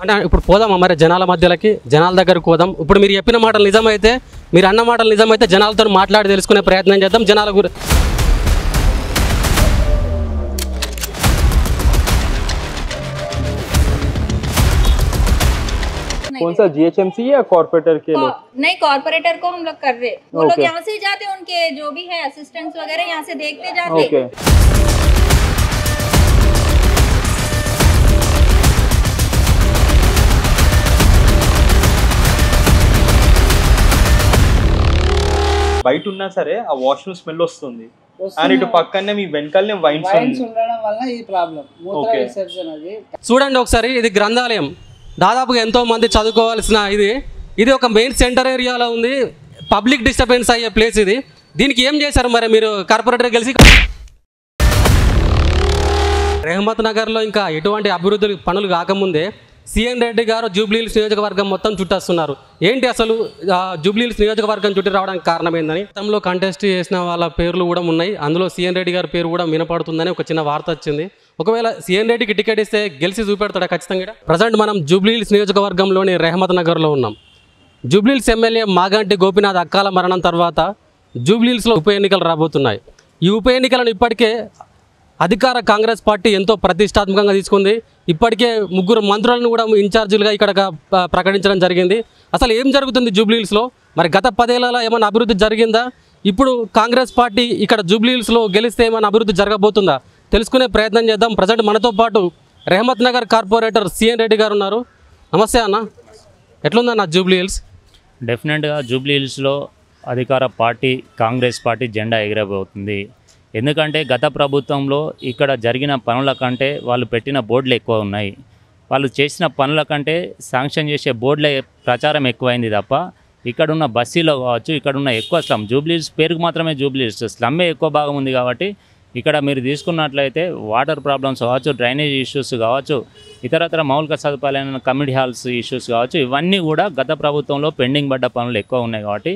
అంటే ఇప్పుడు పోదామా మరి జనాల మధ్యలోకి, జనాల దగ్గరకు పోదాం. ఇప్పుడు మీరు చెప్పిన మాటలు నిజమైతే, మీరు అన్న మాటలు నిజమైతే జనాలతో మాట్లాడి తెలుసుకునే ప్రయత్నం చేద్దాం. జనాల గురించి कौन सा जीएचएमसी या कॉर्पोरेटर के लोग? नहीं, कॉर्पोरेटर को हम लोग कर रहे, वो लोग यहाँ से ही जाते, उनके जो भी है असिस्टेंट्स वगैरह यहाँ से देखते जाते। ओके బయట ఉన్నా సరే ఆ వాష్రూమ్ స్మెల్ వస్తుంది అండ్ ఇటు పక్కనే మీ వెనకాలనే వైన్స్ ఉండడం వల్ల ఈ ప్రాబ్లం మూత్ర విసర్జన. అది చూడండి ఒకసారి, ఇది గ్రంథాలయం. దాదాపుగా ఎంతో మంది చదువుకోవాల్సిన ఇది ఒక మెయిన్ సెంటర్ ఏరియాలో ఉంది. పబ్లిక్ డిస్టర్బెన్స్ అయ్యే ప్లేస్ ఇది. దీనికి ఏం చేశారు మరి మీరు కార్పొరేటర్ కలిసి? రెహమత్ నగర్లో ఇంకా ఎటువంటి అభివృద్ధి పనులు కాకముందే సీఎన్ రెడ్డి గారు జూబ్లీహిల్స్ నియోజకవర్గం మొత్తం చుట్టేస్తున్నారు. ఏంటి అసలు జూబ్లీహిల్స్ నియోజకవర్గం చుట్టి రావడానికి కారణం ఏందని? గతంలో కంటెస్ట్ చేసిన వాళ్ళ పేర్లు కూడా ఉన్నాయి. అందులో సీఎన్ రెడ్డి గారి పేరు కూడా వినపడుతుందని ఒక చిన్న వార్త వచ్చింది. ఒకవేళ సీఎన్ రెడ్డికి టికెట్ ఇస్తే గెలిచి చూపెడతాడా ఖచ్చితంగా? ప్రజెంట్ మనం జూబ్లీహిల్స్ నియోజకవర్గంలోని రెహమత్ నగర్లో ఉన్నాం. జూబ్లీహిల్స్ ఎమ్మెల్యే మాగంటి గోపీనాథ్ అకాల మరణం తర్వాత జూబ్లీహిల్స్లో ఉప ఎన్నికలు రాబోతున్నాయి. ఈ ఉప ఎన్నికలను ఇప్పటికే అధికార కాంగ్రెస్ పార్టీ ఎంతో ప్రతిష్టాత్మకంగా తీసుకుంది. ఇప్పటికే 3 మంత్రులను కూడా ఇన్ఛార్జీలుగా ఇక్కడ ప్రకటించడం జరిగింది. అసలు ఏం జరుగుతుంది జూబ్లీహిల్స్లో? మరి గత 10 ఏళ్లలో ఏమైనా అభివృద్ధి జరిగిందా? ఇప్పుడు కాంగ్రెస్ పార్టీ ఇక్కడ జూబ్లీహిల్స్లో గెలిస్తే ఏమైనా అభివృద్ధి జరగబోతుందా? తెలుసుకునే ప్రయత్నం చేద్దాం. ప్రజెంట్ మనతో పాటు రెహమత్ నగర్ కార్పొరేటర్ సీఎన్ రెడ్డి గారు ఉన్నారు. నమస్తే అన్న, ఎట్లుందన్న జూబ్లీహిల్స్? డెఫినెట్గా జూబ్లీహిల్స్లో అధికార పార్టీ కాంగ్రెస్ పార్టీ జెండా ఎగిరబోతుంది. ఎందుకంటే గత ప్రభుత్వంలో ఇక్కడ జరిగిన పనుల కంటే వాళ్ళు పెట్టిన బోర్డులు ఎక్కువ ఉన్నాయి. వాళ్ళు చేసిన పనుల కంటే శాంక్షన్ చేసే బోర్డుల ప్రచారం ఎక్కువైంది తప్ప ఇక్కడున్న బస్సీలో కావచ్చు, ఇక్కడున్న ఎక్కువ స్లమ్, జూబ్లీహిల్స్ పేరుకు మాత్రమే జూబ్లీహిల్స్, స్లమ్మే ఎక్కువ భాగం ఉంది. కాబట్టి ఇక్కడ మీరు తీసుకున్నట్లయితే వాటర్ ప్రాబ్లమ్స్ కావచ్చు, డ్రైనేజ్ ఇష్యూస్ కావచ్చు, ఇతరతర మౌలిక సదుపాయాలైన కమ్యూనిటీ హాల్స్ ఇష్యూస్ కావచ్చు, ఇవన్నీ కూడా గత ప్రభుత్వంలో పెండింగ్ పడ్డ పనులు ఎక్కువ ఉన్నాయి. కాబట్టి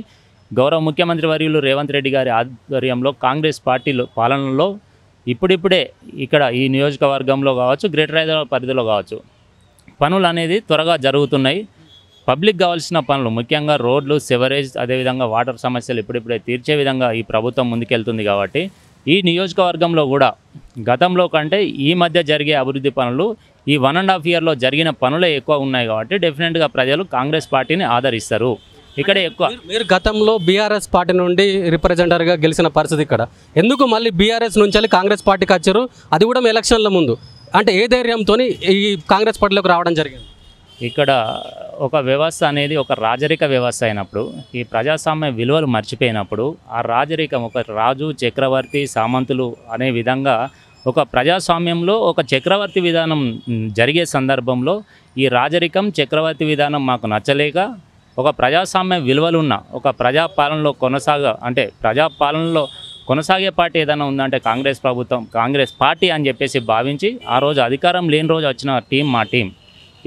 గౌరవ ముఖ్యమంత్రి వర్యులు రేవంత్ రెడ్డి గారి ఆధ్వర్యంలో కాంగ్రెస్ పార్టీలో పాలనలో ఇప్పుడిప్పుడే ఇక్కడ ఈ నియోజకవర్గంలో కావచ్చు, గ్రేటర్ హైదరాబాద్ పరిధిలో కావచ్చు పనులు అనేది త్వరగా జరుగుతున్నాయి. పబ్లిక్ కావాల్సిన పనులు ముఖ్యంగా రోడ్లు, సెవరేజ్, అదేవిధంగా వాటర్ సమస్యలు ఇప్పుడిప్పుడే తీర్చే విధంగా ఈ ప్రభుత్వం ముందుకెళ్తుంది. కాబట్టి ఈ నియోజకవర్గంలో కూడా గతంలో కంటే ఈ మధ్య జరిగే అభివృద్ధి పనులు ఈ 1.5 ఇయర్లో జరిగిన పనులే ఎక్కువ ఉన్నాయి. కాబట్టి డెఫినెట్గా ప్రజలు కాంగ్రెస్ పార్టీని ఆదరిస్తారు. ఇక్కడే ఎక్కువ. మీరు గతంలో బీఆర్ఎస్ పార్టీ నుండి రిప్రజెంటర్గా గెలిచిన పరిస్థితి ఇక్కడ ఎందుకు మళ్ళీ బీఆర్ఎస్ నుంచి కాంగ్రెస్ పార్టీకి వచ్చారు? అది కూడా ఎలక్షన్ల ముందు. అంటే ఏ ధైర్యంతో ఈ కాంగ్రెస్ పార్టీలోకి రావడం జరిగింది? ఇక్కడ ఒక వ్యవస్థ అనేది ఒక రాజరిక వ్యవస్థ అయినప్పుడు, ఈ ప్రజాస్వామ్య విలువలు మర్చిపోయినప్పుడు, ఆ రాజరికం ఒక రాజు, చక్రవర్తి, సామంతులు అనే విధంగా ఒక ప్రజాస్వామ్యంలో ఒక చక్రవర్తి విధానం జరిగే సందర్భంలో ఈ రాజరికం, చక్రవర్తి విధానం మాకు నచ్చలేక ఒక ప్రజాస్వామ్య విలువలున్న ఒక ప్రజాపాలనలో ప్రజాపాలనలో కొనసాగే పార్టీ ఏదైనా ఉందంటే కాంగ్రెస్ ప్రభుత్వం, కాంగ్రెస్ పార్టీ అని చెప్పేసి భావించి ఆ రోజు అధికారం లేని రోజు వచ్చిన టీం మా టీం.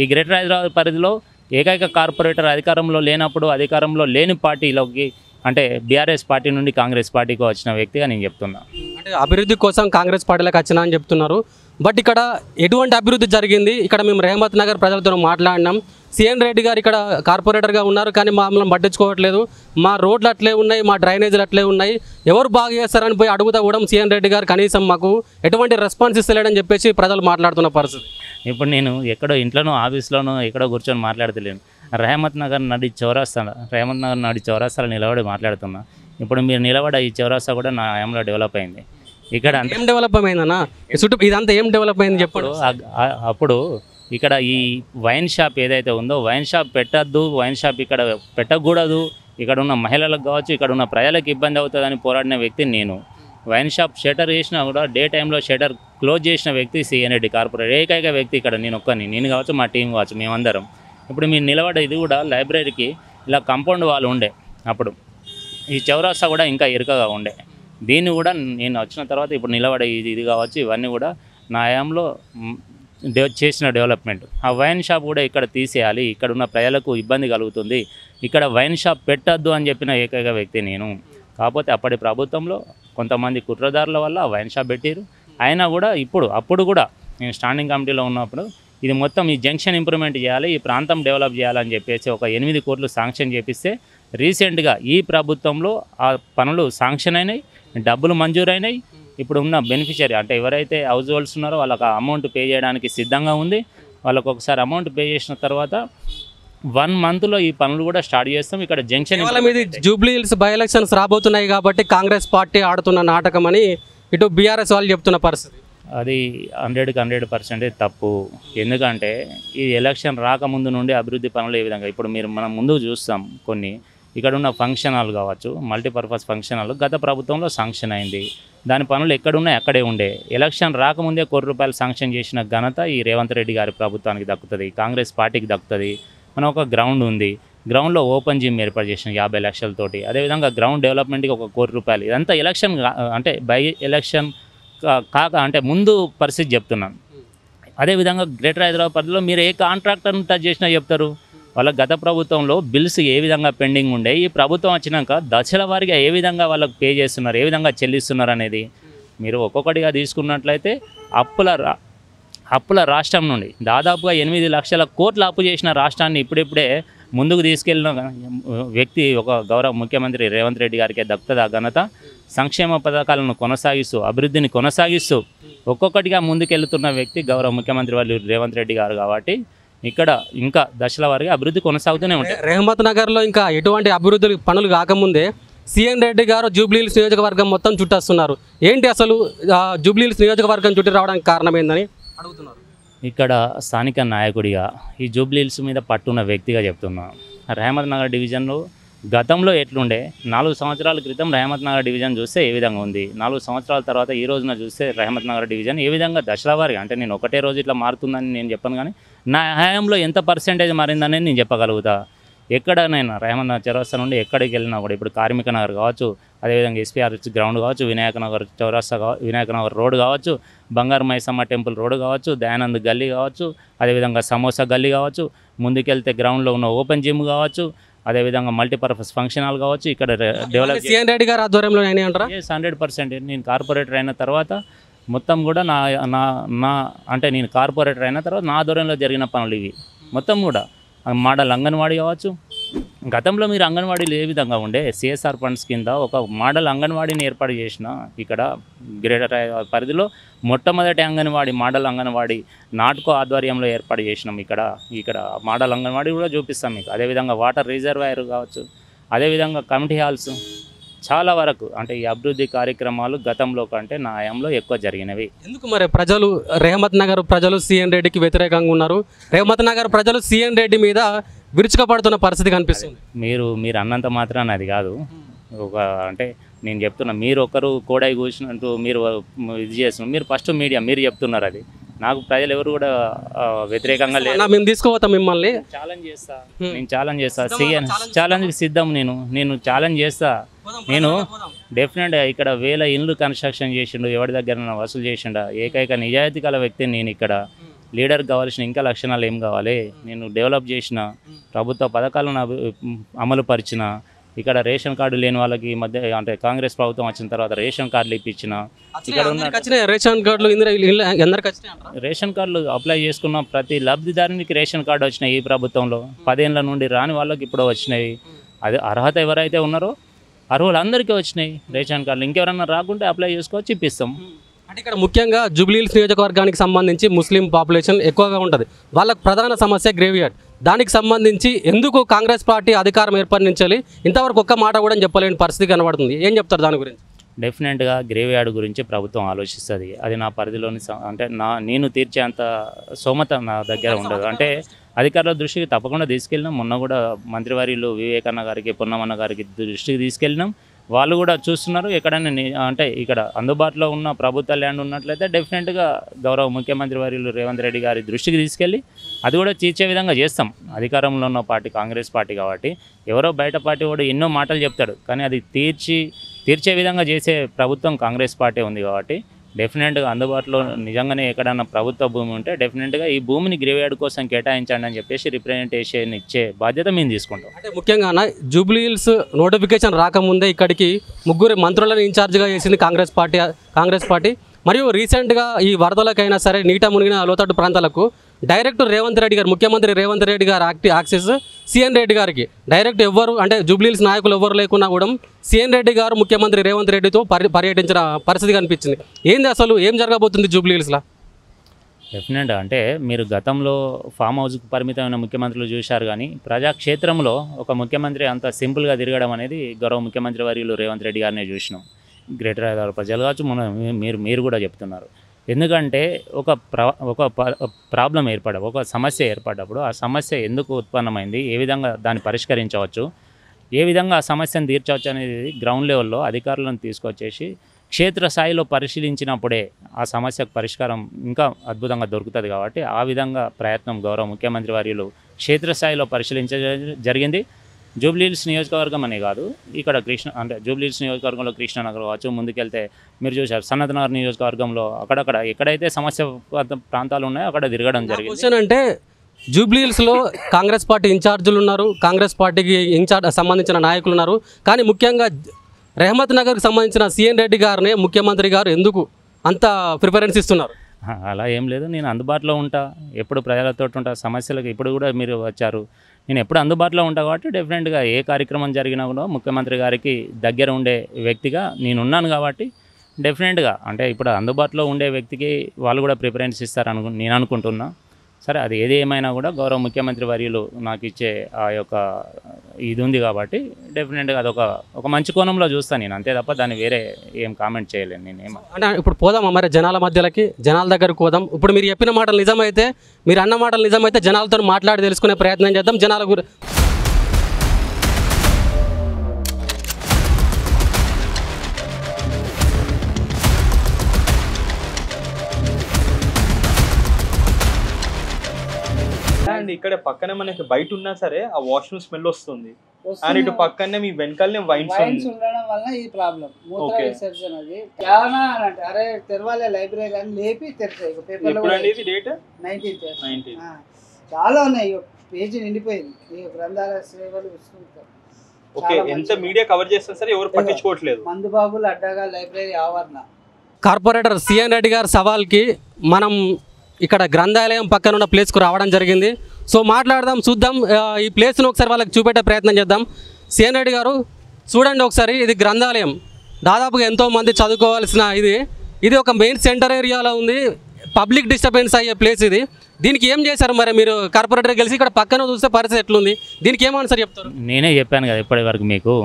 ఈ గ్రేటర్ హైదరాబాద్ పరిధిలో ఏకైక కార్పొరేటర్ అధికారంలో లేనప్పుడు అధికారంలో లేని పార్టీలోకి అంటే బీఆర్ఎస్ పార్టీ నుండి కాంగ్రెస్ పార్టీకి వచ్చిన వ్యక్తిగా నేను చెప్తున్నా. అంటే అభివృద్ధి కోసం కాంగ్రెస్ పార్టీలోకి వచ్చినా అని చెప్తున్నారు. బట్ ఇక్కడ ఎటువంటి అభివృద్ధి జరిగింది? ఇక్కడ మేము రెహమత్ నగర్ ప్రజలతో మాట్లాడినాం. సీఎన్ రెడ్డి గారు ఇక్కడ కార్పొరేటర్గా ఉన్నారు, కానీ మమ్మల్ని పట్టించుకోవట్లేదు. మా రోడ్లు అట్లే ఉన్నాయి, మా డ్రైనేజీలు అట్లే ఉన్నాయి, ఎవరు బాగా చేస్తారని పోయి అడుగుతా కూడా సీఎన్ రెడ్డి గారు కనీసం మాకు ఎటువంటి రెస్పాన్స్ ఇస్తలేడని చెప్పేసి ప్రజలు మాట్లాడుతున్న పరిస్థితి. ఇప్పుడు నేను ఎక్కడో ఇంట్లోనో ఆఫీస్లోనో ఎక్కడో కూర్చొని మాట్లాడతలేను. రెహమత్ నగర్ నడి చౌరాస్తాలో నిలబడి మాట్లాడుతున్నా. ఇప్పుడు మీరు నిలబడ ఈ చౌరాస్తా కూడా నా హయాంలో డెవలప్ అయింది. ఇక్కడ ఏం డెవలప్ అయిందన్నా? చుట్టూ ఇదంతా ఏం డెవలప్ అయింది చెప్పండి. అప్పుడు ఇక్కడ ఈ వైన్ షాప్ ఏదైతే ఉందో, వైన్ షాప్ పెట్టద్దు, వైన్ షాప్ ఇక్కడ పెట్టకూడదు, ఇక్కడ ఉన్న మహిళలకు కావచ్చు, ఇక్కడ ఉన్న ప్రజలకు ఇబ్బంది అవుతుందని పోరాడిన వ్యక్తి నేను. వైన్ షాప్ షటర్ చేసినా కూడా డే టైంలో షటర్ క్లోజ్ చేసిన వ్యక్తి సీఎన్ రెడ్డి కార్పొరేటర్, ఏకైక వ్యక్తి ఇక్కడ. నేను కావచ్చు, మా టీం కావచ్చు, మేమందరం. ఇప్పుడు మీరు నిలబడ ఇది కూడా లైబ్రరీకి ఇలా కాంపౌండ్ వాళ్ళు ఉండే, అప్పుడు ఈ చౌరాస్తా కూడా ఇంకా ఇరుకగా ఉండే. దీన్ని కూడా నేను వచ్చిన తర్వాత ఇప్పుడు నిలబడే ఇది కావచ్చు, ఇవన్నీ కూడా నా హయాంలో చేసిన డెవలప్మెంట్. ఆ వైన్ షాప్ కూడా ఇక్కడ తీసేయాలి, ఇక్కడ ఉన్న ప్రజలకు ఇబ్బంది కలుగుతుంది, ఇక్కడ వైన్ షాప్ పెట్టద్దు అని చెప్పిన ఏకైక వ్యక్తి నేను. కాకపోతే అప్పటి ప్రభుత్వంలో కొంతమంది కుట్రదారుల వల్ల వైన్ షాప్ పెట్టారు. అయినా కూడా అప్పుడు కూడా నేను స్టాండింగ్ కమిటీలో ఉన్నప్పుడు ఇది మొత్తం ఈ జంక్షన్ ఇంప్రూవ్మెంట్ చేయాలి, ఈ ప్రాంతం డెవలప్ చేయాలని చెప్పేసి ఒక 8 కోట్లు శాంక్షన్ చేపిస్తే రీసెంట్గా ఈ ప్రభుత్వంలో ఆ పనులు శాంక్షన్ అయినాయి, డబ్బులు మంజూరైనాయి. ఇప్పుడు ఉన్న బెనిఫిషియరీ అంటే ఎవరైతే హౌస్ హోల్డ్స్ ఉన్నారో వాళ్ళకి అమౌంట్ పే చేయడానికి సిద్ధంగా ఉంది. వాళ్ళకు ఒకసారి అమౌంట్ పే చేసిన తర్వాత 1 మంత్లో ఈ పనులు కూడా స్టార్ట్ చేస్తాం. ఇక్కడ జంక్షన్ ఇది జూబ్లీ హిల్స్ బై ఎలక్షన్స్ రాబోతున్నాయి కాబట్టి కాంగ్రెస్ పార్టీ ఆడుతున్న నాటకం అని ఇటు బీఆర్ఎస్ వాళ్ళు చెప్తున్న పరిస్థితి. అది 100కి 100% తప్పు. ఎందుకంటే ఈ ఎలక్షన్ రాకముందు నుండి అభివృద్ధి పనులు ఏ విధంగా ఇప్పుడు మనం ముందుకు చూస్తాం. కొన్ని ఇక్కడ ఉన్న ఫంక్షన్ హాల్ కావచ్చు, మల్టీపర్పస్ ఫంక్షన్ హాల్ గత ప్రభుత్వంలో శాంక్షన్ అయింది. దాని పనులు ఎక్కడున్నాయి అక్కడే ఉండే. ఎలక్షన్ రాకముందే ₹1 శాంక్షన్ చేసిన ఘనత ఈ రేవంత్ రెడ్డి గారి ప్రభుత్వానికి దక్కుతుంది, కాంగ్రెస్ పార్టీకి దక్కుతుంది. మనం ఒక గ్రౌండ్ ఉంది, గ్రౌండ్లో ఓపెన్ జిమ్ ఏర్పాటు చేసిన 50 లక్షలతోటి. అదేవిధంగా గ్రౌండ్ డెవలప్మెంట్కి ₹1 ఇదంతా ఎలక్షన్ అంటే బై ఎలక్షన్ కాక అంటే ముందు పరిస్థితి చెప్తున్నాను. అదేవిధంగా గ్రేటర్ హైదరాబాద్ పరిధిలో మీరు ఏ కాంట్రాక్టర్ని టచ్ చేసినా చెప్తారు వాళ్ళ గత ప్రభుత్వంలో బిల్స్ ఏ విధంగా పెండింగ్ ఉండే, ఈ ప్రభుత్వం వచ్చినాక దశల వారీగా ఏ విధంగా వాళ్ళకు పే చేస్తున్నారు, ఏ విధంగా చెల్లిస్తున్నారు అనేది మీరు ఒక్కొక్కటిగా తీసుకున్నట్లయితే అప్పుల రాష్ట్రం నుండి దాదాపుగా 8 లక్షల కోట్ల అప్పు చేసిన రాష్ట్రాన్ని ఇప్పుడిప్పుడే ముందుకు తీసుకెళ్ళిన వ్యక్తి ఒక గౌరవ ముఖ్యమంత్రి రేవంత్ రెడ్డి గారికే దక్కుతుంది ఆ ఘనత. సంక్షేమ పథకాలను కొనసాగిస్తూ అభివృద్ధిని కొనసాగిస్తూ ఒక్కొక్కటిగా ముందుకెళ్తున్న వ్యక్తి గౌరవ ముఖ్యమంత్రి వాళ్ళు రేవంత్ రెడ్డి గారు కాబట్టి ఇక్కడ ఇంకా దశల వారీగా అభివృద్ధి కొనసాగుతూనే ఉంటాయి. రెహమత్ నగర్లో ఇంకా ఎటువంటి అభివృద్ధి పనులు కాకముందే సీఎన్ రెడ్డి గారు జూబ్లీ హిల్స్ నియోజకవర్గం మొత్తం చుట్టేస్తున్నారు. ఏంటి అసలు జూబ్లీ హిల్స్ నియోజకవర్గం చుట్టి రావడానికి కారణం ఏందని అడుగుతున్నారు. ఇక్కడ స్థానిక నాయకుడిగా ఈ జూబ్లీ హిల్స్ మీద పట్టున్న వ్యక్తిగా చెప్తున్నా. రెహమత్ నగర్ డివిజన్లో గతంలో ఎట్లుండే 4 సంవత్సరాల క్రితం రెహమత్ నగర్ డివిజన్ చూస్తే ఏ విధంగా ఉంది, 4 సంవత్సరాల తర్వాత ఈ రోజున చూస్తే రెహమత్ నగర్ డివిజన్ ఏ విధంగా దశల వారీగా అంటే నేను ఒకటే రోజు ఇట్లా మారుతుందని నేను చెప్పను, కానీ నా హయాంలో ఎంత పర్సెంటేజ్ మారిందని నేను చెప్పగలుగుతా. ఎక్కడనైనా రెహమత్ నగర్ చౌరస్తా నుండి ఎక్కడికి వెళ్ళినా కూడా ఇప్పుడు కార్మిక నగర్ కావచ్చు, అదేవిధంగా ఎస్పీఆర్హెచ్ గ్రౌండ్ కావచ్చు, వినాయక నగర్ చౌరస్తా వినాయక నగర్ రోడ్ కావచ్చు, బంగారు మైసమ్మ టెంపుల్ రోడ్ కావచ్చు, దయానంద్ గల్లీ కావచ్చు, అదేవిధంగా సమోసా గల్లీ కావచ్చు, ముందుకెళ్తే గ్రౌండ్లో ఉన్న ఓపెన్ జిమ్ కావచ్చు, అదేవిధంగా మల్టీపర్పస్ ఫంక్షన్ హాల్ కావచ్చు. ఇక్కడ డెవలప్ సీఎన్ రెడ్డి గారు ఆధ్వర్యంలో అంటారా? 100%. నేను కార్పొరేటర్ అయిన తర్వాత మొత్తం కూడా నా అంటే నేను కార్పొరేటర్ అయిన తర్వాత నా ఆధ్వర్యంలో జరిగిన పనులు ఇవి మొత్తం కూడా. మోడల్ అంగన్వాడీ కావచ్చు, గతంలో మీరు అంగన్వాడీలు ఏ విధంగా ఉండే సిఎస్ఆర్ ఫండ్స్ కింద ఒక మోడల్ అంగన్వాడీని ఏర్పాటు చేసిన ఇక్కడ గ్రేటర్ పరిధిలో మొట్టమొదటి అంగన్వాడీ మోడల్ అంగన్వాడీ నాటుకో ఆధ్వర్యంలో ఏర్పాటు చేసినాం. ఇక్కడ మోడల్ అంగన్వాడీ కూడా చూపిస్తాం మీకు. అదేవిధంగా వాటర్ రిజర్వాయర్ కావచ్చు, అదేవిధంగా కమిటీ హాల్స్ చాలా వరకు అంటే ఈ అభివృద్ధి కార్యక్రమాలు గతంలో కంటే నా హయాంలో ఎక్కువ జరిగినవి. ఎందుకు మరి ప్రజలు రెహమత్ నగర్ ప్రజలు సీఎన్ రెడ్డికి వ్యతిరేకంగా ఉన్నారు, రెహమత్ నగర్ ప్రజలు సీఎన్ రెడ్డి మీద విరుచుకపడుతున్న పరిస్థితి కనిపిస్తుంది? మీరు అన్నంత మాత్రాన అది కాదు. ఒక అంటే నేను చెప్తున్నా, మీరు ఒకరు కోడై కూర్చున్నట్టు మీరు ఇది చేస్తున్నారు. మీరు ఫస్ట్ మీడియా మీరు చెప్తున్నారు, అది నాకు ప్రజలు ఎవరు కూడా వ్యతిరేకంగా లేదు. మేము తీసుకోవతాం మిమ్మల్ని నేను ఛాలెంజ్ చేస్తా సీఎన్ ఛాలెంజ్కి సిద్ధం. నేను ఛాలెంజ్ చేస్తా. నేను డెఫినెట్గా ఇక్కడ 1000 ఇండ్లు కన్స్ట్రక్షన్ చేసిండు, ఎవరి దగ్గర వసూలు చేసిండా, ఏకైక నిజాయితీ గల వ్యక్తిని నేను. ఇక్కడ లీడర్ కావాల్సిన ఇంకా లక్షణాలు ఏం కావాలి, నేను డెవలప్ చేసిన ప్రభుత్వ పథకాలను అమలు పరిచిన, ఇక్కడ రేషన్ కార్డు లేని వాళ్ళకి ఈ మధ్య అంటే కాంగ్రెస్ ప్రభుత్వం వచ్చిన తర్వాత రేషన్ కార్డులు ఇప్పించిన, ఇక్కడ ఉన్న రేషన్ కార్డులు అప్లై చేసుకున్న ప్రతి లబ్ధిదారునికి రేషన్ కార్డు వచ్చినాయి ఈ ప్రభుత్వంలో. 10 ఏళ్ళ నుండి రాని వాళ్ళకి ఇప్పుడు వచ్చినాయి. అది అర్హత ఎవరైతే ఉన్నారో అర్హులందరికీ వచ్చినాయి రేషన్ కార్డులు. ఇంకెవరన్నా రాకుంటే అప్లై చేసుకోవచ్చు, ఇప్పిస్తాం. అంటే ఇక్కడ ముఖ్యంగా జూబ్లీ హిల్స్ నియోజకవర్గానికి సంబంధించి ముస్లిం పాపులేషన్ ఎక్కువగా ఉంటుంది. వాళ్ళకు ప్రధాన సమస్య గ్రేవ్యార్డ్. దానికి సంబంధించి ఎందుకు కాంగ్రెస్ పార్టీ అధికారం ఏర్పడించాలి ఇంతవరకు ఒక్క మాట కూడా చెప్పలేని పరిస్థితి కనబడుతుంది. ఏం చెప్తారు దాని గురించి? డెఫినెట్గా గ్రేవ్యార్డ్ గురించి ప్రభుత్వం ఆలోచిస్తుంది. అది నా పరిధిలోని అంటే నేను తీర్చేంత స్తోమత నా దగ్గర ఉండదు. అంటే అధికారుల దృష్టికి తప్పకుండా తీసుకెళ్ళినాం. మొన్న కూడా మంత్రివర్యులు వివేకన్న గారికి, పొన్నమన్న గారికి దృష్టికి తీసుకెళ్ళినాం. వాళ్ళు కూడా చూస్తున్నారు. ఎక్కడైనా అంటే ఇక్కడ అందుబాటులో ఉన్న ప్రభుత్వ ల్యాండ్ ఉన్నట్లయితే డెఫినెట్గా గౌరవ ముఖ్యమంత్రి వర్యులు రేవంత్ రెడ్డి గారి దృష్టికి తీసుకెళ్ళి అది కూడా తీర్చే విధంగా చేస్తాం. అధికారంలో ఉన్న పార్టీ కాంగ్రెస్ పార్టీ కాబట్టి ఎవరో బయట పార్టీ కూడా ఎన్నో మాటలు చెప్తాడు, కానీ అది తీర్చే విధంగా చేసే ప్రభుత్వం కాంగ్రెస్ పార్టీ ఉంది కాబట్టి డెఫినెట్గా అందుబాటులో నిజంగానే ఎక్కడన్నా ప్రభుత్వ భూమి ఉంటే డెఫినెట్గా ఈ భూమిని గ్రేవ్యార్డ్ కోసం కేటాయించండి అని చెప్పేసి రిప్రజెంటేషన్ ఇచ్చే బాధ్యత మేము తీసుకుంటాం. అంటే ముఖ్యంగా జూబ్లీ హిల్స్ నోటిఫికేషన్ రాకముందే ఇక్కడికి 3 మంత్రులను ఇన్ఛార్జ్గా చేసింది కాంగ్రెస్ పార్టీ. మరియు రీసెంట్గా ఈ వరదలకైనా సరే నీట మునిగిన లోతట్టు ప్రాంతాలకు డైరెక్ట్ రేవంత్ రెడ్డి గారు, ముఖ్యమంత్రి రేవంత్ రెడ్డి గారు యాక్సెస్ సిఎన్ రెడ్డి గారికి డైరెక్ట్ ఎవ్వరు అంటే జూబ్లీహిల్స్ నాయకులు ఎవ్వరు లేకున్నా కూడా సిఎన్ రెడ్డి గారు ముఖ్యమంత్రి రేవంత్ రెడ్డితో పర్యటించిన పరిస్థితి కనిపించింది. ఏంది అసలు ఏం జరగబోతుంది జూబ్లీహిల్స్లో? డెఫినెట్గా అంటే మీరు గతంలో ఫామ్ హౌస్కి పరిమితమైన ముఖ్యమంత్రులు చూశారు, కానీ ప్రజాక్షేత్రంలో ఒక ముఖ్యమంత్రి అంత సింపుల్గా తిరగడం అనేది గౌరవ ముఖ్యమంత్రి వర్యులు రేవంత్ రెడ్డి గారినే చూసినాం. గ్రేటర్ హైదరాబాద్ ప్రజలు కావచ్చు, మీరు కూడా చెప్తున్నారు. ఎందుకంటే ఒక ప్రాబ్లం ఒక సమస్య ఏర్పడ్డప్పుడు ఆ సమస్య ఎందుకు ఉత్పన్నమైంది, ఏ విధంగా దాన్ని పరిష్కరించవచ్చు, ఏ విధంగా ఆ సమస్యను తీర్చవచ్చు అనేది గ్రౌండ్ లెవెల్లో అధికారులను తీసుకొచ్చేసి క్షేత్రస్థాయిలో పరిశీలించినప్పుడే ఆ సమస్యకు పరిష్కారం ఇంకా అద్భుతంగా దొరుకుతుంది. కాబట్టి ఆ విధంగా ప్రయత్నం గౌరవ ముఖ్యమంత్రి వర్యులు క్షేత్రస్థాయిలో పరిశీలించడం జరిగింది. జూబ్లీహిల్స్ నియోజకవర్గం అనే కాదు, ఇక్కడ జూబ్లీహిల్స్ నియోజకవర్గంలో కృష్ణానగర్ కావచ్చు, ముందుకెళ్తే మీరు చూశారు సనత్ నగర్ నియోజకవర్గంలో అక్కడక్కడ ఎక్కడైతే సమస్య ప్రాంతాలు ఉన్నాయో అక్కడ తిరగడం జరిగింది. క్వశ్చన్ అంటే జూబ్లీహిల్స్లో కాంగ్రెస్ పార్టీ ఇన్ఛార్జీలు ఉన్నారు, కాంగ్రెస్ పార్టీకి సంబంధించిన నాయకులు ఉన్నారు, కానీ ముఖ్యంగా రెహమత్ నగర్కి సంబంధించిన సిఎన్ రెడ్డి గారిని ముఖ్యమంత్రి గారు ఎందుకు అంత ప్రిఫరెన్స్ ఇస్తున్నారు? అలా ఏం లేదు, నేను అందుబాటులో ఉంటా, ఎప్పుడు ప్రజలతో ఉంటా, సమస్యలకు ఇప్పుడు కూడా మీరు వచ్చారు, నేను ఎప్పుడు అందుబాటులో ఉంటా. కాబట్టి డెఫినెట్గా ఏ కార్యక్రమం జరిగినా కూడా ముఖ్యమంత్రి గారికి దగ్గర ఉండే వ్యక్తిగా నేనున్నాను. కాబట్టి డెఫినెట్గా అంటే ఇప్పుడు అందుబాటులో ఉండే వ్యక్తికి వాళ్ళు కూడా ప్రిఫరెన్స్ ఇస్తారని నేను అనుకుంటున్నా. సరే, అది ఏది ఏమైనా కూడా గౌరవ ముఖ్యమంత్రి వర్యులు నాకు ఇచ్చే ఆ యొక్క ఇది ఉంది కాబట్టి డెఫినెట్గా అదొక మంచి కోణంలో చూస్తాను నేను, అంతే తప్ప దాన్ని వేరే ఏం కామెంట్ చేయలేను నేను. అంటే ఇప్పుడు పోదామా మరి జనాల మధ్యలోకి, జనాల దగ్గరకు పోదాం. ఇప్పుడు మీరు చెప్పిన మాటలు నిజమైతే, మీరు అన్న మాటలు నిజమైతే జనాలతో మాట్లాడి తెలుసుకునే ప్రయత్నం చేద్దాం. జనాల అండ్ ఇక్కడ పక్కనే మనకి బయట ఉన్నా సరే ఆ వాష్రూమ్ స్మెల్ వస్తుంది. అండ్ ఇటు పక్కనే మీ వెనకాలనే వైన్స్ ఉండడం వల్ల ఈ ప్రాబ్లం మూత్ర విసర్జన. అది చాలా అంటే అరే తెరవాలి లైబ్రరీ అని లేపి తెరిచాయి పేపర్లో. 19th చాలా ఉన్నాయి, పేజీ నిండిపోయింది. గ్రంథాలయ సేవలు విస్తృతం. ఓకే, ఎంత మీడియా కవర్ చేస్తారు సరే ఎవరు పట్టించుకోవట్లేదు. మందుబాబులు అడ్డగా లైబ్రరీ ఆవరణ. కార్పొరేటర్ సిఎన్ రెడ్డి గారి సవాల్కి మనం ఇక్కడ గ్రంథాలయం పక్కన ఉన్న ప్లేస్కు రావడం జరిగింది. సో మాట్లాడదాం, చూద్దాం, ఈ ప్లేస్ను ఒకసారి వాళ్ళకి చూపెట్టే ప్రయత్నం చేద్దాం. సిఎన్ రెడ్డి గారు చూడండి ఒకసారి, ఇది గ్రంథాలయం. దాదాపుగా ఎంతోమంది చదువుకోవాల్సిన ఇది ఒక మెయిన్ సెంటర్ ఏరియాలో ఉంది. పబ్లిక్ డిస్టర్బెన్స్ అయ్యే ప్లేస్ ఇది. దీనికి ఏం చేశారు మరి మీరు కార్పొరేటర్ కలిసి? ఇక్కడ పక్కన చూస్తే పరిస్థితి ఎట్లుంది, దీనికి ఏం ఆన్సర్ చెప్తారు? నేనే చెప్పాను కదా ఇప్పటి వరకు మీకు,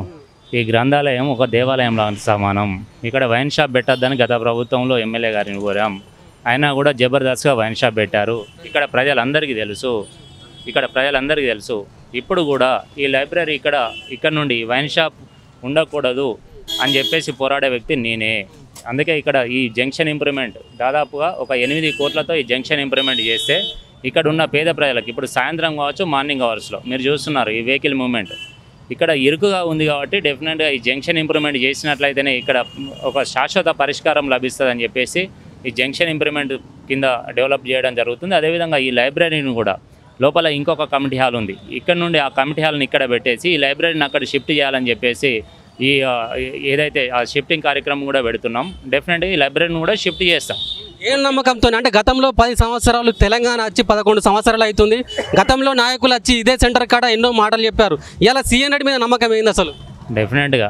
ఈ గ్రంథాలయం ఒక దేవాలయంలో సమానం. ఇక్కడ వైన్ షాప్ పెట్టద్దని గత ప్రభుత్వంలో ఎమ్మెల్యే గారిని కోరాం, అయినా కూడా జబర్దస్త్గా వైన్ షాప్ పెట్టారు. ఇక్కడ ప్రజలందరికీ తెలుసు. ఇప్పుడు కూడా ఈ లైబ్రరీ ఇక్కడ నుండి వైన్ షాప్ ఉండకూడదు అని చెప్పేసి పోరాడే వ్యక్తి నేనే. అందుకే ఇక్కడ ఈ జంక్షన్ ఇంప్రూవ్మెంట్ దాదాపుగా ఒక 8 కోట్లతో ఈ జంక్షన్ ఇంప్రూవ్మెంట్ చేస్తే ఇక్కడ ఉన్న పేద ప్రజలకు ఇప్పుడు సాయంత్రం కావచ్చు, మార్నింగ్ అవర్స్లో మీరు చూస్తున్నారు ఈ వెహికల్ మూవ్మెంట్ ఇక్కడ ఇరుకుగా ఉంది. కాబట్టి డెఫినెట్గా ఈ జంక్షన్ ఇంప్రూవ్మెంట్ చేసినట్లయితేనే ఇక్కడ ఒక శాశ్వత పరిష్కారం లభిస్తుందని చెప్పేసి ఈ జంక్షన్ ఇంప్రూవ్మెంట్ కింద డెవలప్ చేయడం జరుగుతుంది. అదేవిధంగా ఈ లైబ్రరీని కూడా లోపల ఇంకొక కమిటీ హాల్ ఉంది, ఇక్కడ నుండి ఆ కమిటీ హాల్ని ఇక్కడ పెట్టేసి ఈ లైబ్రరీని అక్కడ షిఫ్ట్ చేయాలని చెప్పేసి ఈ ఏదైతే ఆ షిఫ్టింగ్ కార్యక్రమం కూడా పెడుతున్నాం. డెఫినెట్గా ఈ లైబ్రరీని కూడా షిఫ్ట్ చేస్తాం. ఏం నమ్మకంతో అంటే గతంలో 10 సంవత్సరాలు తెలంగాణ వచ్చి 11 సంవత్సరాలు అవుతుంది. గతంలో నాయకులు వచ్చి ఇదే సెంటర్ కాడ ఎన్నో మాటలు చెప్పారు. ఇలా సిఎన్ రెడ్డి మీద నమ్మకం ఏంది అసలు? డెఫినెట్గా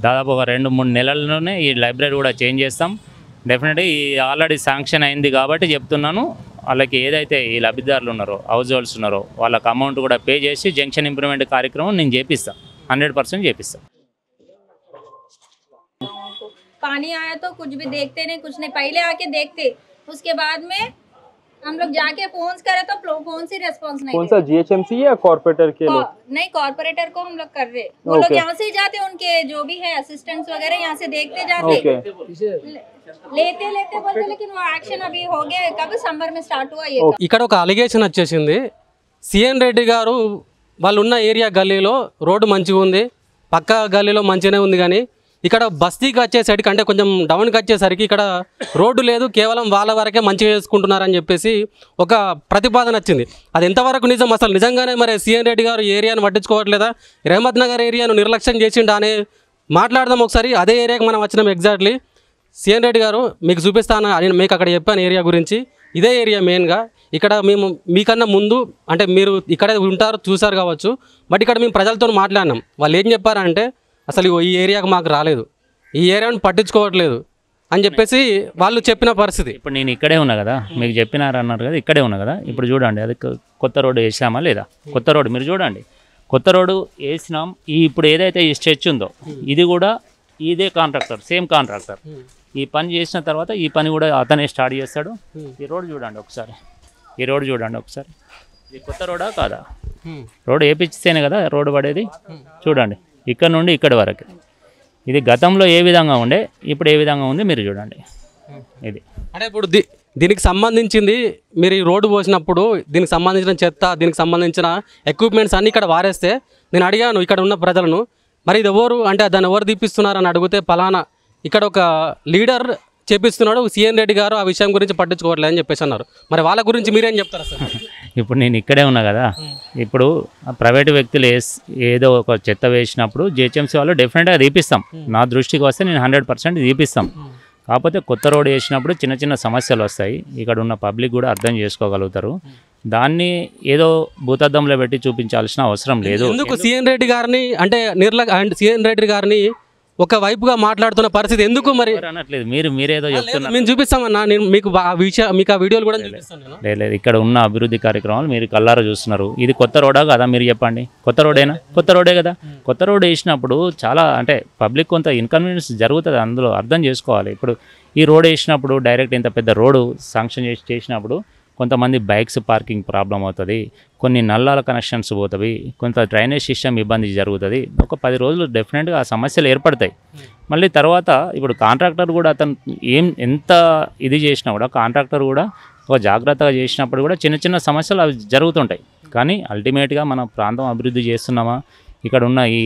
దాదాపు ఒక 2-3 నెలల్లోనే ఈ లైబ్రరీ కూడా చేంజ్ చేస్తాం. డెఫినెట్గా ఈ ఆల్రెడీ శాంక్షన్ అయింది కాబట్టి చెప్తున్నాను, వాళ్ళకి ఏదైతే ఈ లబ్ధిదారులు ఉన్నారో, హౌస్ హోల్డ్స్ ఉన్నారో వాళ్ళకి అమౌంట్ కూడా పే చేసి జంక్షన్ ఇంప్రూవ్మెంట్ కార్యక్రమం నేను చేపిస్తాను, 100% చేపిస్తాను. पानी आया तो कुछ भी देखते नहीं, कुछ नहीं, पहले आके देखते, उसके बाद में हम लोग जाके फोन करे तो फोन से रेस्पॉन्स नहीं। कौन सा जीएचएमसी या कॉर्पोरेटर के लोग? नहीं, कॉर्पोरेटर को हम लोग कर रहे, वो लोग यहाँ से जाते, उनके जो भी है असिस्टेंट्स वगैरह यहाँ से देखते जाते, लेते बोलते, लेकिन वो एक्शन अभी हो गया, कब समर में स्टार्ट हुआ ये। ఇక్కడ ఒక అలిగేషన్ వచ్చేసింది, సిఎన్ రెడ్డి గారు వాళ్ళు ఉన్న ఏరియా గల్లీలో రోడ్డు మంచిగా ఉంది, పక్క గల్లీలో మంచిగానే ఉంది, కానీ ఇక్కడ బస్తీకి వచ్చేసరికి అంటే కొంచెం డౌన్కి వచ్చేసరికి ఇక్కడ రోడ్డు లేదు, కేవలం వాళ్ళ వరకే మంచిగా చేసుకుంటున్నారని చెప్పేసి ఒక ప్రతిపాదన వచ్చింది. అది ఎంతవరకు నిజం? అసలు నిజంగానే మరి సిఎన్ రెడ్డి గారు ఏరియాను పట్టించుకోవట్లేదా, రెహమత్ నగర్ ఏరియాను నిర్లక్ష్యం చేసిండా అనే మాట్లాడదాం ఒకసారి. అదే ఏరియాకి మనం వచ్చినాం ఎగ్జాక్ట్లీ. సిఎన్ రెడ్డి గారు మీకు చూపిస్తాను, నేను మీకు అక్కడ చెప్పాను ఏరియా గురించి. ఇదే ఏరియా మెయిన్గా ఇక్కడ మేము మీకన్నా ముందు అంటే మీరు ఇక్కడే ఉంటారు చూసారు కావచ్చు, బట్ ఇక్కడ మేము ప్రజలతో మాట్లాడినాం. వాళ్ళు ఏం చెప్పారంటే అసలు ఈ ఏరియాకు మాకు రాలేదు, ఈ ఏరియాను పట్టించుకోవట్లేదు అని చెప్పేసి వాళ్ళు చెప్పిన పరిస్థితి. ఇప్పుడు నేను ఇక్కడే ఉన్నా కదా, మీకు చెప్పినారన్నారు కదా, ఇక్కడే ఉన్నా కదా. ఇప్పుడు చూడండి, అది కొత్త రోడ్డు వేసామా లేదా? కొత్త రోడ్డు మీరు చూడండి, కొత్త రోడ్డు వేసినాం. ఇప్పుడు ఏదైతే ఈ స్ట్రెచ్ ఉందో ఇది కూడా ఇదే కాంట్రాక్టర్, సేమ్ కాంట్రాక్టర్. ఈ పని చేసిన తర్వాత ఈ పని కూడా అతనే స్టార్ట్ చేస్తాడు. ఈ రోడ్డు చూడండి ఒకసారి, ఈ రోడ్డు చూడండి ఒకసారి. ఇది కొత్త రోడా కాదా? రోడ్డు వేపించితేనే కదా రోడ్డు పడేది. చూడండి ఇక్కడ నుండి ఇక్కడి వరకు. ఇది గతంలో ఏ విధంగా ఉండే, ఇప్పుడు ఏ విధంగా ఉంది మీరు చూడండి. ఇది అంటే ఇప్పుడు దీనికి సంబంధించింది మీరు ఈ రోడ్డు పోసినప్పుడు దీనికి సంబంధించిన చెత్త, దీనికి సంబంధించిన ఎక్విప్మెంట్స్ అన్నీ ఇక్కడ వారేస్తే నేను అడిగాను ఇక్కడ ఉన్న ప్రజలను, మరి ఇది ఎవరు అంటే దాన్ని ఎవరు తీపిస్తున్నారని అడిగితే పలానా ఇక్కడ ఒక లీడర్ చేపిస్తున్నాడు, సిఎన్ రెడ్డి గారు ఆ విషయం గురించి పట్టించుకోవట్లేదు అని చెప్పేసి అన్నారు. మరి వాళ్ళ గురించి మీరేం చెప్తారు సార్? ఇప్పుడు నేను ఇక్కడే ఉన్నా కదా, ఇప్పుడు ప్రైవేటు వ్యక్తులు ఏదో ఒక చెత్త వేసినప్పుడు జిహెచ్ఎంసీ వాళ్ళు డెఫినెట్గా తీపిస్తాం. నా దృష్టికి వస్తే నేను 100% తీపిస్తాం. కాకపోతే కొత్త రోడ్ వేసినప్పుడు చిన్న చిన్న సమస్యలు వస్తాయి, ఇక్కడ ఉన్న పబ్లిక్ కూడా అర్థం చేసుకోగలుగుతారు. దాన్ని ఏదో భూతద్దంలో పెట్టి చూపించాల్సిన అవసరం లేదు. ఎందుకు సిఎన్ రెడ్డి గారిని అంటే సిఎన్ రెడ్డి గారిని ఒక వైపుగా మాట్లాడుతున్న పరిస్థితి ఎందుకు? మరి అనట్లేదు, మీరేదో చెప్తున్నారు. మేము చూపిస్తామన్నా, నేను మీకు ఆ వీడియోలు కూడా చూపిస్తాను. లేదు, ఇక్కడ ఉన్న అభివృద్ధి కార్యక్రమాలు మీరు కల్లారా చూస్తున్నారు. ఇది కొత్త రోడా కదా మీరు చెప్పండి? కొత్త రోడేనా? కొత్త రోడే కదా. కొత్త రోడ్ వేసినప్పుడు చాలా అంటే పబ్లిక్ కొంత ఇన్కన్వీనియన్స్ జరుగుతుంది, అందులో అర్థం చేసుకోవాలి. ఇప్పుడు ఈ రోడ్ వేసినప్పుడు డైరెక్ట్ ఇంత పెద్ద రోడ్డు శాంక్షన్ చేసినప్పుడు కొంతమంది బైక్స్ పార్కింగ్ ప్రాబ్లం అవుతుంది, కొన్ని నల్లాల కనెక్షన్స్ పోతాయి, కొంత డ్రైనేజ్ సిస్టమ్ ఇబ్బంది జరుగుతుంది. ఒక 10 రోజులు డెఫినెట్గా ఆ సమస్యలు ఏర్పడతాయి. మళ్ళీ తర్వాత ఇప్పుడు కాంట్రాక్టర్ కూడా అతను ఎంత ఇది చేసినా కూడా కాంట్రాక్టర్ కూడా ఒక జాగ్రత్తగా చేసినప్పుడు కూడా చిన్న చిన్న సమస్యలు అవి జరుగుతుంటాయి. కానీ అల్టిమేట్గా మన ప్రాంతం అభివృద్ధి చేస్తున్నామా, ఇక్కడ ఉన్న ఈ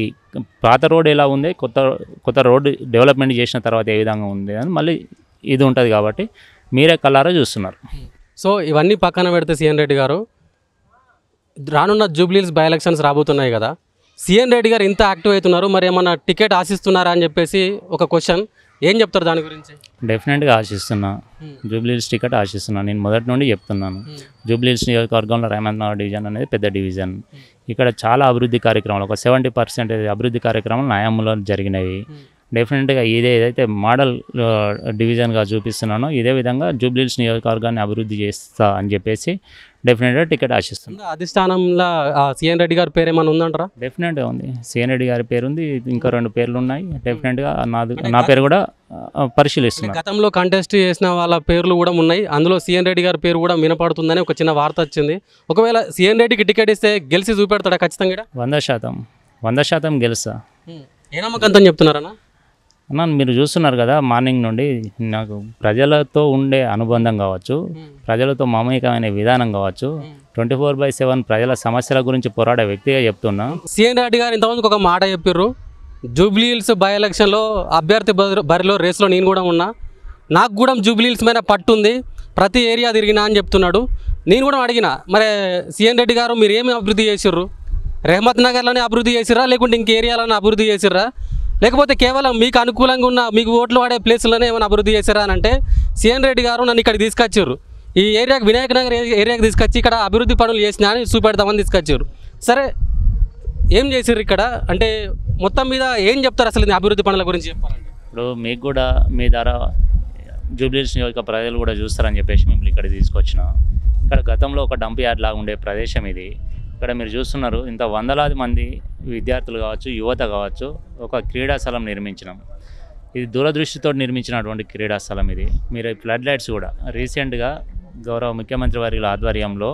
పాత రోడ్ ఎలా ఉంది, కొత్త రోడ్డు డెవలప్మెంట్ చేసిన తర్వాత ఏ విధంగా ఉంది అని మళ్ళీ ఇది ఉంటుంది. కాబట్టి మీరే కల్లారా చూస్తున్నారు. సో ఇవన్నీ పక్కన పెడితే సిఎన్ రెడ్డి గారు రానున్న జూబ్లీహిల్స్ బై ఎలక్షన్స్ రాబోతున్నాయి కదా, సిఎన్ రెడ్డి గారు ఇంత యాక్టివ్ అవుతున్నారు, మరి ఏమన్నా టికెట్ ఆశిస్తున్నారా అని చెప్పేసి ఒక క్వశ్చన్, ఏం చెప్తారు దాని గురించి? డెఫినెట్గా ఆశిస్తున్నా, జూబ్లీహిల్స్ టికెట్ ఆశిస్తున్నా. నేను మొదటి నుండి చెప్తున్నాను, జూబ్లీహిల్స్ నియోజకవర్గంలో రేమంత్ డివిజన్ అనేది పెద్ద డివిజన్. ఇక్కడ చాలా అభివృద్ధి కార్యక్రమాలు, ఒక 70% అభివృద్ధి కార్యక్రమాలు న్యాయంలో జరిగినవి. డెఫినెట్గా ఏదైతే మోడల్ డివిజన్గా చూపిస్తున్నానో ఇదే విధంగా జూబ్లీహిల్స్ నియోజకవర్గాన్ని అభివృద్ధి చేస్తా అని చెప్పేసి డెఫినెట్గా టికెట్ ఆశిస్తుంది. అధిష్టానంలో సిఎన్ రెడ్డి గారి పేరు ఏమైనా ఉందంటారా? డెఫినెట్గా ఉంది, సిఎన్ రెడ్డి గారి పేరు ఉంది, ఇంకా 2 పేర్లు ఉన్నాయి. డెఫినెట్గా నా పేరు కూడా పరిశీలిస్తున్నాను. గతంలో కంటెస్ట్ చేసిన వాళ్ళ పేర్లు కూడా ఉన్నాయి, అందులో సిఎన్ రెడ్డి గారి పేరు కూడా వినపడుతుందని ఒక చిన్న వార్త వచ్చింది. ఒకవేళ సిఎన్ రెడ్డికి టికెట్ ఇస్తే గెలిచి చూపెడతాడా ఖచ్చితంగా? 100% గెలుస్తా. ఏ నమ్మకంతో చెప్తున్నారన్నా? అన్న మీరు చూస్తున్నారు కదా, మార్నింగ్ నుండి నాకు ప్రజలతో ఉండే అనుబంధం కావచ్చు, ప్రజలతో మమేకమైన విధానం కావచ్చు, 24/7 ప్రజల సమస్యల గురించి పోరాడే వ్యక్తిగా చెప్తున్నా. సిఎన్ రెడ్డి గారు ఇంతమందికి ఒక మాట చెప్పారు, జూబ్లీహిల్స్ బై ఎలక్షన్లో అభ్యర్థి బరిలో రేస్లో నేను కూడా ఉన్నా, నాకు కూడా జూబ్లీహిల్స్ మీద పట్టుంది, ప్రతి ఏరియా తిరిగినా అని చెప్తున్నాడు. నేను కూడా అడిగిన, మరి సిఎన్ రెడ్డి గారు మీరు ఏమి అభివృద్ధి చేసిర్రు? రెహమత్ నగర్లోనే అభివృద్ధి చేసిర్రా, లేకుంటే ఇంక ఏరియాలోనే అభివృద్ధి చేసిర్రా, లేకపోతే కేవలం మీకు అనుకూలంగా ఉన్న మీకు ఓట్లు వాడే ప్లేసుల్లోనే ఏమైనా అభివృద్ధి చేశారా అని అంటే, సిఎన్ రెడ్డి గారు నన్ను ఇక్కడికి తీసుకొచ్చారు, ఈ ఏరియాకి వినాయక నగర్ ఏరియాకి తీసుకొచ్చి ఇక్కడ అభివృద్ధి పనులు చేసినా అని చూపెడతామని తీసుకొచ్చారు. సరే ఏం చేసారు ఇక్కడ అంటే మొత్తం మీద ఏం చెప్తారు అసలు అభివృద్ధి పనుల గురించి చెప్పాలంటే? ఇప్పుడు మీకు కూడా మీ ద్వారా జూబ్లీహిల్స్ నియోజక ప్రజలు కూడా చూస్తారని చెప్పేసి మిమ్మల్ని ఇక్కడ తీసుకొచ్చిన. ఇక్కడ గతంలో ఒక డంప్ యార్డ్ లాగా ఉండే ప్రదేశం ఇది. ఇక్కడ మీరు చూస్తున్నారు, ఇంత వందలాది మంది విద్యార్థులు కావచ్చు, యువత కావచ్చు, ఒక క్రీడాస్థలం నిర్మించినాం. ఇది దూరదృష్టితో నిర్మించినటువంటి క్రీడాస్థలం ఇది. మీరు ఫ్లడ్ లైట్స్ కూడా రీసెంట్గా గౌరవ ముఖ్యమంత్రి వారి ఆధ్వర్యంలో,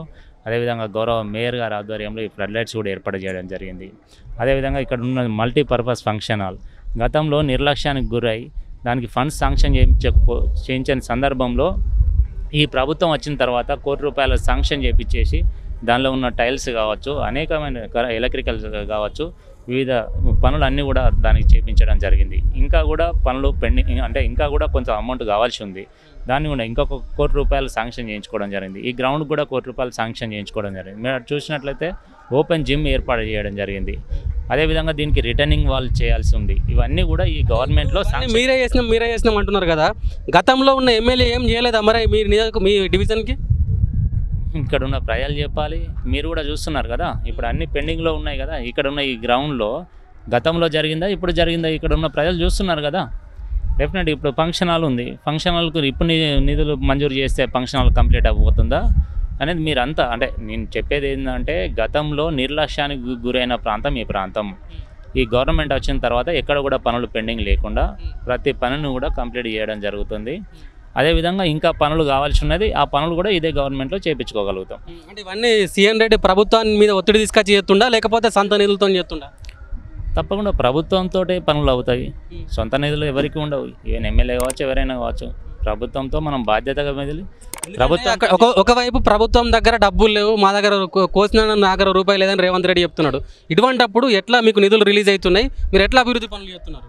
అదేవిధంగా గౌరవ మేయర్ గారి ఆధ్వర్యంలో ఈ ఫ్లడ్ లైట్స్ కూడా ఏర్పాటు చేయడం జరిగింది. అదేవిధంగా ఇక్కడ ఉన్న మల్టీపర్పస్ ఫంక్షన్ హాల్ గతంలో నిర్లక్ష్యానికి గురై దానికి ఫండ్స్ శాంక్షన్ చేయించని సందర్భంలో ఈ ప్రభుత్వం వచ్చిన తర్వాత ₹1 కోటి శాంక్షన్ చేయించేసి దానిలో ఉన్న టైల్స్ కావచ్చు, అనేకమైన ఎలక్ట్రికల్ కావచ్చు, వివిధ పనులన్నీ కూడా దానికి చేయించడం జరిగింది. ఇంకా కూడా పనులు పెండింగ్, అంటే ఇంకా కూడా కొంత అమౌంట్ కావాల్సి ఉంది. దాన్ని కూడా ఇంకొక ₹1 కోటి శాంక్షన్ చేయించుకోవడం జరిగింది. ఈ గ్రౌండ్ కూడా ₹1 కోటి శాంక్షన్ చేయించుకోవడం జరిగింది. మీరు చూసినట్లయితే ఓపెన్ జిమ్ ఏర్పాటు చేయడం జరిగింది. అదేవిధంగా దీనికి రిటర్నింగ్ వాల్ చేయాల్సి ఉంది. ఇవన్నీ కూడా ఈ గవర్నమెంట్లో మీరే చేసినాం అంటున్నారు కదా, గతంలో ఉన్న ఎమ్మెల్యే ఏం చేయలేదా మరి మీ డివిజన్కి? ఇక్కడ ఉన్న ప్రజలు చెప్పాలి. మీరు కూడా చూస్తున్నారు కదా, ఇప్పుడు అన్ని పెండింగ్లో ఉన్నాయి కదా. ఇక్కడ ఉన్న ఈ గ్రౌండ్లో గతంలో జరిగిందా ఇప్పుడు జరిగిందా ఇక్కడ ఉన్న ప్రజలు చూస్తున్నారు కదా. డెఫినెట్ ఇప్పుడు ఫంక్షన్ హాల్ ఉంది, ఫంక్షన్ హాల్కు ఇప్పుడు నిధులు మంజూరు చేస్తే ఫంక్షన్ హాల్ కంప్లీట్ అయిపోతుందా అనేది మీరంతా అంటే నేను చెప్పేది ఏంటంటే గతంలో నిర్లక్ష్యానికి గురైన ప్రాంతం ఈ ప్రాంతం. ఈ గవర్నమెంట్ వచ్చిన తర్వాత ఎక్కడ కూడా పనులు పెండింగ్ లేకుండా ప్రతి పనిని కూడా కంప్లీట్ చేయడం జరుగుతుంది. అదేవిధంగా ఇంకా పనులు కావాల్సి ఉన్నది, ఆ పనులు కూడా ఇదే గవర్నమెంట్లో చేయించుకోగలుగుతాం. అంటే ఇవన్నీ సీఎం రెడ్డి ప్రభుత్వాన్ని మీద ఒత్తిడి తీసుకొచ్చి చేస్తుండా లేకపోతే సొంత నిధులతో చేస్తుండా? తప్పకుండా ప్రభుత్వంతో పనులు అవుతాయి, సొంత నిధులు ఎవరికి ఉండవు. ఈవెన్ ఎమ్మెల్యే కావచ్చు ఎవరైనా కావచ్చు, ప్రభుత్వంతో మనం బాధ్యతగా మెదిలి ప్రభుత్వం ఒకవైపు ప్రభుత్వం దగ్గర డబ్బులు లేవు, మా దగ్గర కోసిన నా దగ్గర రూపాయలు లేదని రేవంత్ రెడ్డి చెప్తున్నాడు. ఇటువంటప్పుడు ఎట్లా మీకు నిధులు రిలీజ్ అవుతున్నాయి, మీరు ఎట్లా అభివృద్ధి పనులు చేస్తున్నారు?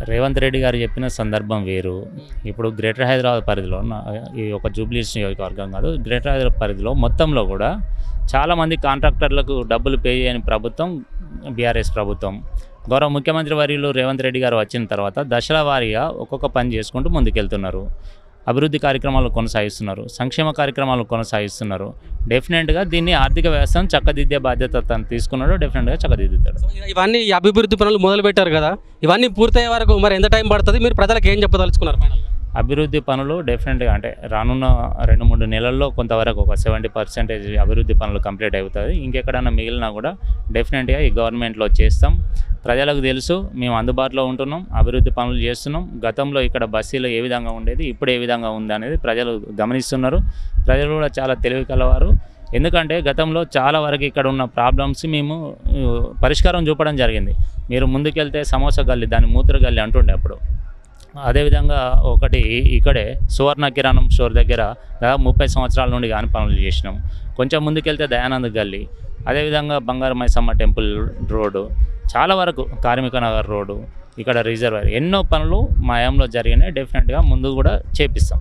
రేవంత్ రెడ్డి గారు చెప్పిన సందర్భం వేరు. ఇప్పుడు గ్రేటర్ హైదరాబాద్ పరిధిలో ఈ ఒక జూబ్లీహిల్స్ నియోజకవర్గం కాదు, గ్రేటర్ హైదరాబాద్ పరిధిలో మొత్తంలో కూడా చాలామంది కాంట్రాక్టర్లకు డబ్బులు పే చేయని ప్రభుత్వం బీఆర్ఎస్ ప్రభుత్వం. గౌరవ ముఖ్యమంత్రి వర్యులు రేవంత్ రెడ్డి గారు వచ్చిన తర్వాత దశల వారీగా ఒక్కొక్క పని చేసుకుంటూ ముందుకెళ్తున్నారు. అభివృద్ధి కార్యక్రమాలు కొనసాగిస్తున్నారు, సంక్షేమ కార్యక్రమాలు కొనసాగిస్తున్నారు. డెఫినెట్గా దీన్ని ఆర్థిక వ్యవస్థను చక్కదిద్దే బాధ్యత తను తీసుకున్నాడు, డెఫినెట్గా చక్కదిద్దుతాడు. ఇవన్నీ ఈ అభివృద్ధి పనులు మొదలు పెట్టారు కదా, ఇవన్నీ పూర్తయ్యే వరకు మరి ఎంత టైం పడుతుంది? మీరు ప్రజలకు ఏం చెప్పదలుచుకున్నారు? అభివృద్ధి పనులు డెఫినెట్గా అంటే రానున్న 2-3 నెలల్లో కొంతవరకు ఒక 70% అభివృద్ధి పనులు కంప్లీట్ అవుతుంది. ఇంకెక్కడన్నా మిగిలినా కూడా డెఫినెట్గా ఈ గవర్నమెంట్లో చేస్తాం. ప్రజలకు తెలుసు మేము అందుబాటులో ఉంటున్నాం, అభివృద్ధి పనులు చేస్తున్నాం. గతంలో ఇక్కడ బస్సీలో ఏ విధంగా ఉండేది, ఇప్పుడు ఏ విధంగా ఉంది అనేది ప్రజలు గమనిస్తున్నారు. ప్రజలు కూడా చాలా తెలివి కలవారు. ఎందుకంటే గతంలో చాలా వరకు ఇక్కడ ఉన్న ప్రాబ్లమ్స్ మేము పరిష్కారం చూపడం జరిగింది. మీరు ముందుకెళ్తే సమోసా గల్లీ, దాన్ని మూత్ర గల్లీ అంటుండే అప్పుడు. అదేవిధంగా ఒకటి ఇక్కడే సువర్ణ కిరాణం స్టోర్ దగ్గర దాదాపు 30 సంవత్సరాల నుండి కానీ పనులు చేసినాం. కొంచెం ముందుకెళ్తే దయానంద్ గల్లీ, అదేవిధంగా బంగారు మైసమ్మ టెంపుల్ రోడ్డు, చాలా వరకు కార్మిక నగర్ రోడ్డు, ఇక్కడ రిజర్వాయర్, ఎన్నో పనులు మా యాంలో జరిగినాయి. డెఫినెట్గా ముందు కూడా చేపిస్తాం.